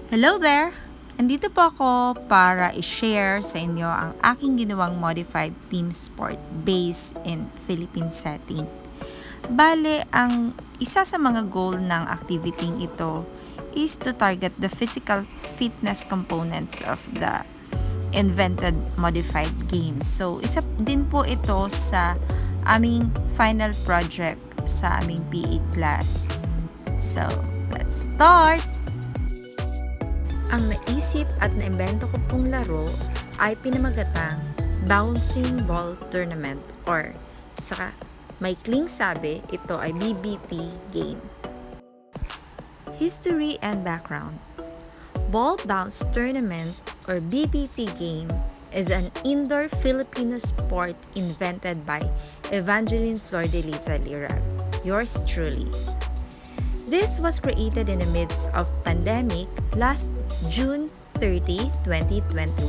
Hello there! Andito po ako para i-share sa inyo ang aking ginawang modified team sport based in Philippine setting. Bale, ang isa sa mga goal ng activity ito is to target the physical fitness components of the invented modified games. So, isa din po ito sa aming final project sa aming PE class. So, let's start! Ang naisip at naimbento ko pong laro ay pinamagatang Bouncing Ball Tournament or sa maikling sabi, ito ay BBT game. History and background. Ball Bounce Tournament or BBT game is an indoor Filipino sport invented by Evangeline Flor de Liza Lira, yours truly. This was created in the midst of pandemic last June 30, 2021.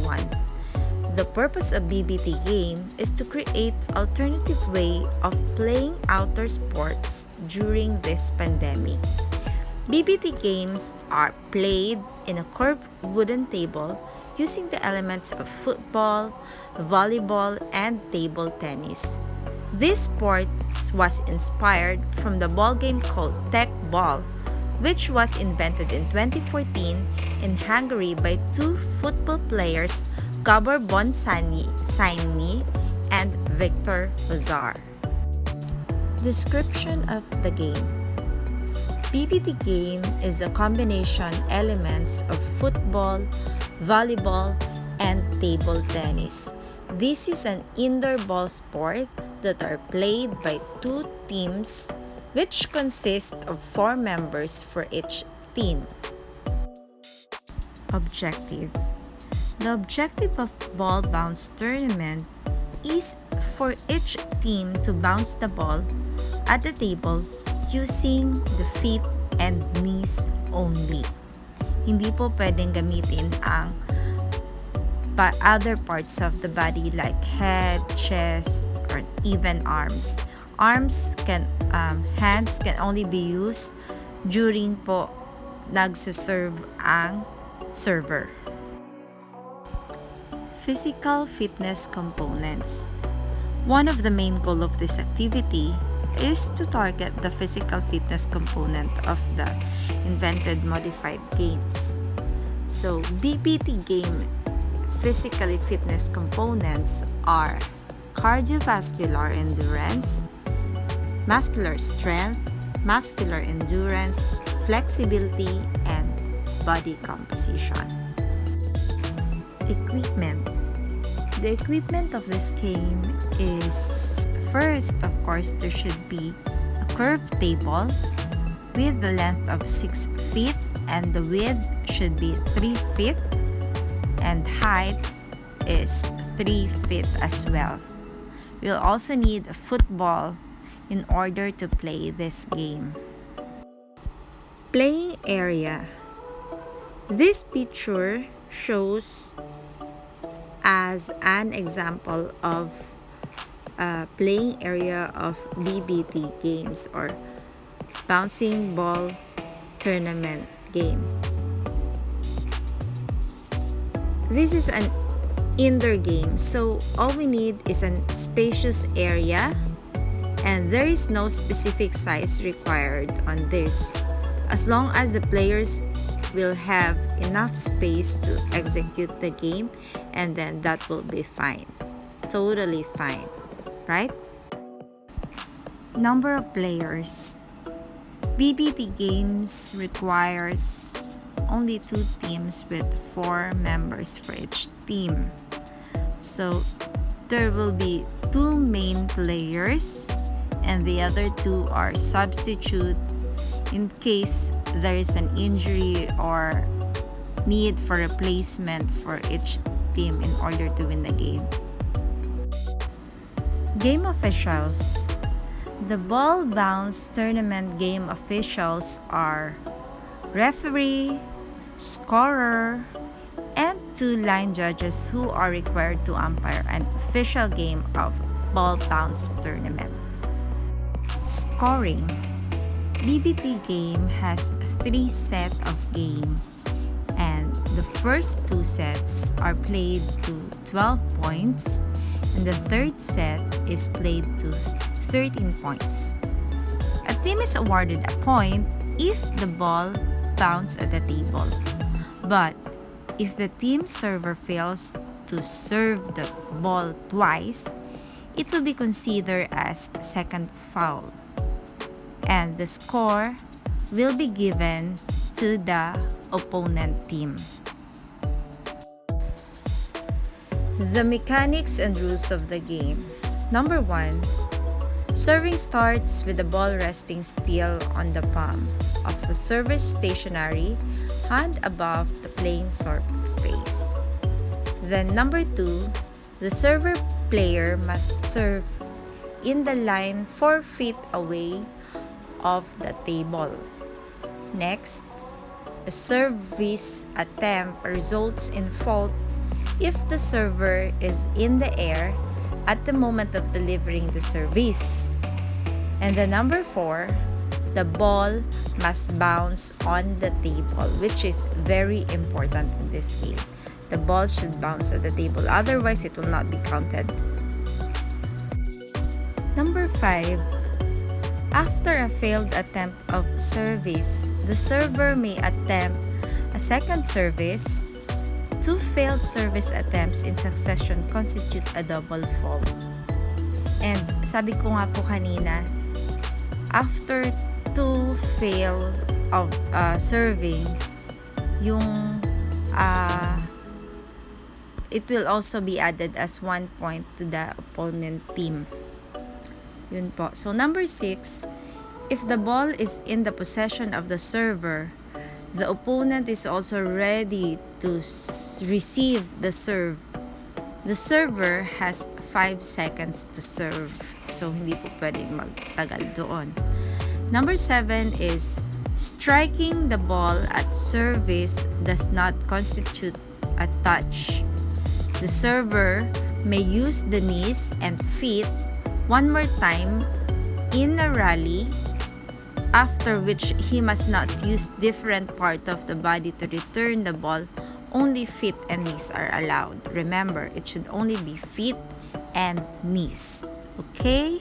The purpose of BBT game is to create alternative way of playing outdoor sports during this pandemic. BBT games are played in a curved wooden table using the elements of football, volleyball, and table tennis. This sport was inspired from the ball game called Tech Ball, which was invented in 2014 in Hungary by two football players, Gabor Bonsani and Victor Lazar. Description of the game. BBT game is a combination elements of football, volleyball, and table tennis. This is an indoor ball sport that are played by two teams which consist of 4 members for each team. Objective. The objective of ball bounce tournament is for each team to bounce the ball at the table using the feet and knees only. Hindi po pwedeng gamitin ang other parts of the body like head, chest, or even arms. Hands can only be used during po nagsiserve ang server. Physical fitness components. One of the main goals of this activity is to target the physical fitness component of the invented modified games. So, BBT game physically fitness components are cardiovascular endurance, muscular strength, muscular endurance, flexibility, and body composition. Equipment. The equipment of this game is first, of course, there should be a curved table with the length of 6 feet and the width should be 3 feet and height is 3 feet as well. We'll also need a football in order to play this game. Playing area. This picture shows as an example of a playing area of BBT games or bouncing ball tournament game. This is an indoor game, so all we need is a spacious area and there is no specific size required on this as long as the players will have enough space to execute the game, and then that will be fine, totally fine, right? Number of players. BBT games requires only 2 teams with 4 members for each team. So there will be 2 main players and the other 2 are substitute in case there is an injury or need for replacement for each team in order to win the game. Game officials. The ball bounce tournament game officials are referee, scorer, and 2 line judges who are required to umpire an official game of ball bounce tournament. Scoring. BBT game has 3 sets of game and first two sets are played to 12 points and the third set is played to 13 points. A team is awarded a point if the ball bounces at the table. But if the team server fails to serve the ball twice, it will be considered as second foul. And the score will be given to the opponent team. The mechanics and rules of the game. Number 1. Serving starts with the ball resting still on the palm of the server's stationary hand above the playing surface. Then number 2, the server player must serve in the line 4 feet away of the table. Next, a service attempt results in fault if the server is in the air at the moment of delivering the service. And the number 4, the ball must bounce on the table, which is very important in this field. The ball should bounce at the table, otherwise it will not be counted. Number 5, after a failed attempt of service, the server may attempt a second service. 2 failed service attempts in succession constitute a double fault. And sabi ko nga po kanina, after 2 fails of serving, yung it will also be added as 1 point to the opponent team. Yun po. So number 6, if the ball is in the possession of the server, the opponent is also ready to receive the serve. The server has 5 seconds to serve. So, hindi po pwedeng magtagal doon. Number 7 is striking the ball at service does not constitute a touch. The server may use the knees and feet one more time in a rally, after which he must not use different part of the body to return the ball. Only feet and knees are allowed. Remember, it should only be feet and knees. Okay?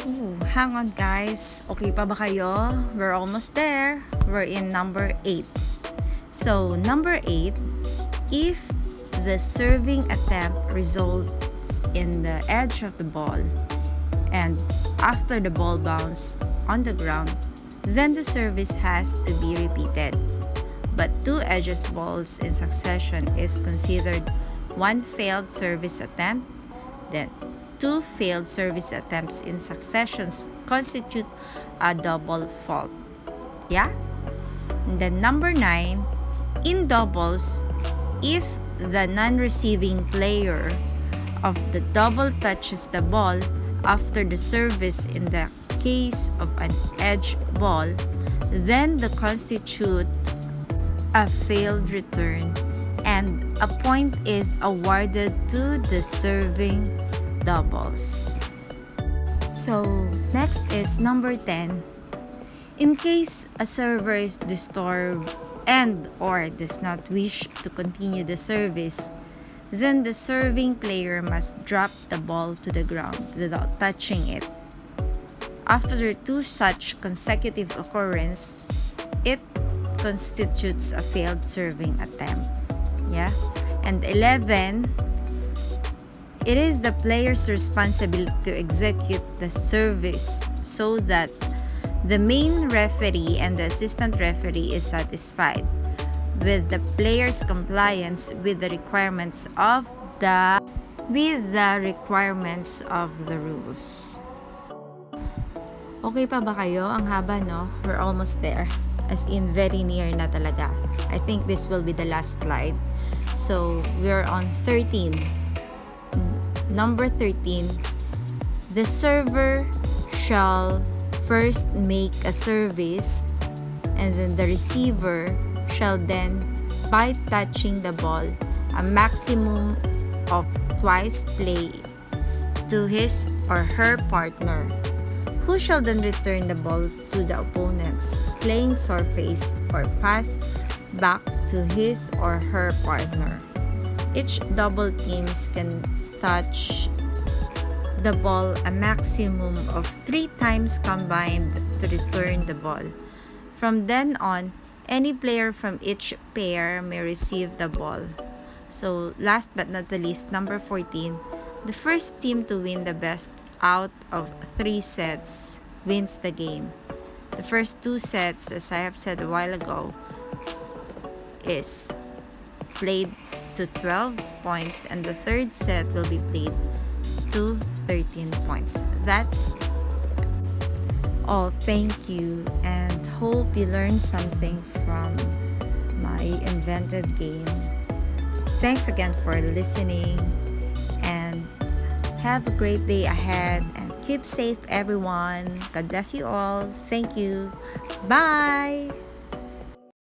Ooh, hang on guys. Okay pa ba kayo? We're almost there. We're in number 8. So, number 8, if the serving attempt results in the edge of the ball and after the ball bounces on the ground, then the service has to be repeated. But 2 edges balls in succession is considered 1 failed service attempt. Then 2 failed service attempts in successions constitute a double fault. Yeah? And then number 9, in doubles, if the non-receiving player of the double touches the ball after the service in the case of an edge ball, then the constitute a failed return and a point is awarded to the serving doubles. So, next is number 10. In case a server is disturbed and or does not wish to continue the service, then the serving player must drop the ball to the ground without touching it. After 2 such consecutive occurrences, it constitutes a failed serving attempt. Yeah? And 11, it is the player's responsibility to execute the service so that the main referee and the assistant referee is satisfied with the player's compliance with the requirements of the rules. Okay pa ba kayo? Ang haba, no? We're almost there. As in, very near na talaga. I think this will be the last slide. So, we're on 13. Number 13. The server shall first make a service and then the receiver shall then, by touching the ball, a maximum of twice play to his or her partner, who shall then return the ball to the opponent's playing surface or pass back to his or her partner. Each double teams can touch the ball a maximum of 3 times combined to return the ball. From then on, any player from each pair may receive the ball. So, last but not the least, number 14, the first team to win the best out of 3 sets wins the game. The first 2 sets, as I have said a while ago, is played to 12 points, and the third set will be played to 13 points. That's all. Thank you, and hope you learned something from my invented game. Thanks again for listening, and have a great day ahead, and keep safe, everyone. God bless you all. Thank you. Bye.